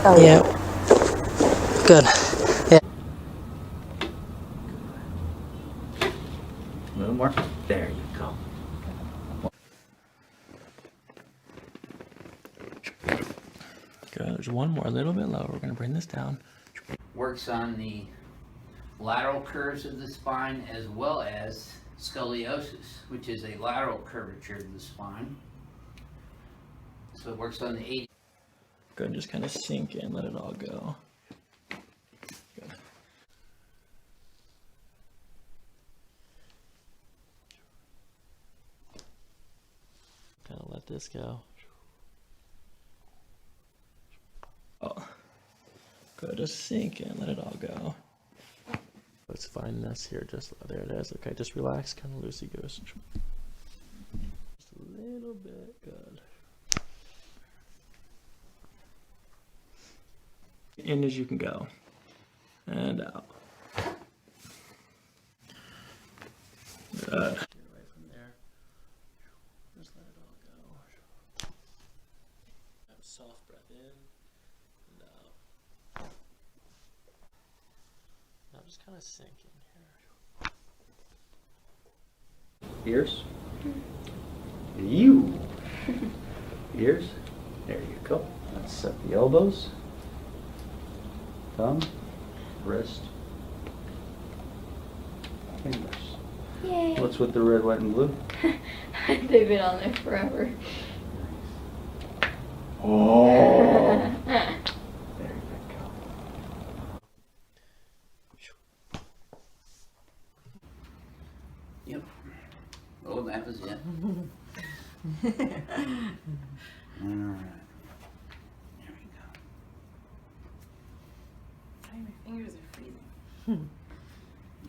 Oh, yeah. Good. Yeah. A little more. There you go. Good. There's one more, a little bit lower. We're going to bring this down. Works on the lateral curves of the spine as well as scoliosis, which is a lateral curvature of the spine. So it works on the 80. Good. Just kind of sink in, let it all go. Good. Kind of let this go. Oh. Good. Just sink in, let it all go. Let's find this here. Just there it is. Okay, just relax, kind of loosey goose. Just a little bit. Good. In as you can go, and out. Good. Get away from there. Just let it all go. Have a soft breath in and out. Now just kind of sink in here. Ears. You. Ears. There you go. Let's set the elbows. Thumb, wrist, fingers. Yay. What's with the red, white, and blue? They've been on there forever. Oh! There you go. Yep. Oh, that was it. All right. There we go. My fingers are freezing.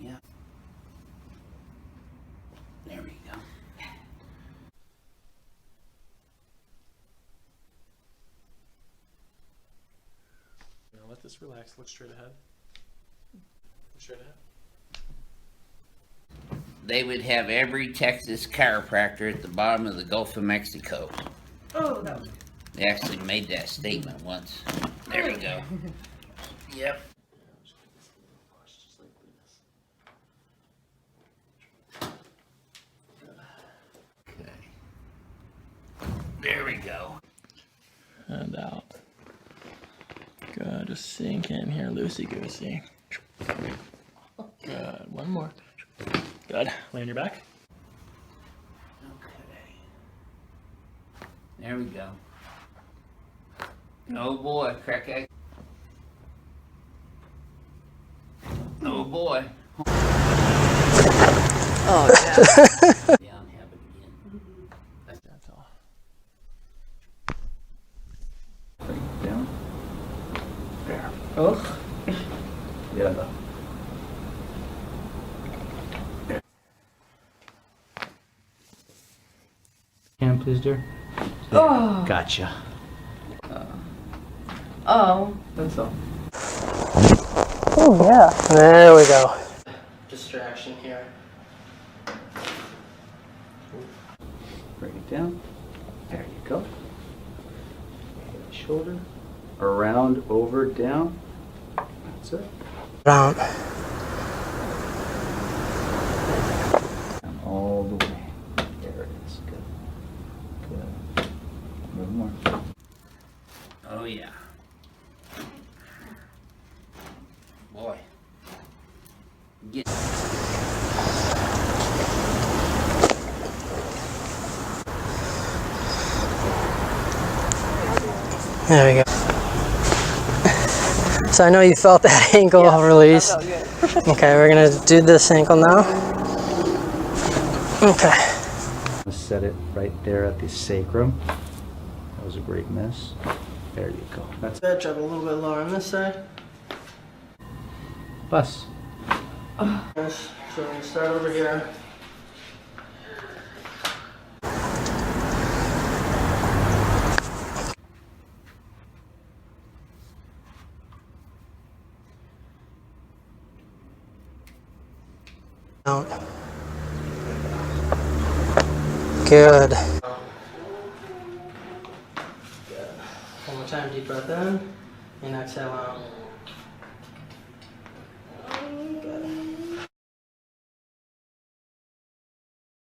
Yeah. There we go. Now let this relax. Look straight ahead. Look straight ahead. They would have every Texas chiropractor at the bottom of the Gulf of Mexico. Oh, that was They actually made that statement once. There we go. Yep. Just like this. Okay. There we go. And out. Good. Just sink in here, loosey goosey. Good. One more. Good. Lay on your back. Okay. There we go. Oh boy, crack egg. Oh boy. Oh, yeah. Down, have it again. That's all. Bring it down. There. Oh. Yeah. Hand, please, dear. Oh. Gotcha. Oh. That's all. Oh, yeah. There we go. Distraction here. Bring it down. There you go. Shoulder. Around, over, down. That's it. Down. Down all the way. There it is. Good. Good. A little more. Oh yeah. Boy. Get. There we go. So I know you felt that ankle release. Okay, we're gonna do this ankle now. Okay. Set it right there at the sacrum. That was a great miss. There you go. That's it. Drop a little bit lower on this side. Bus. Yes. So we're gonna start over here. Down. Good. One more time, deep breath in. And exhale out. Good.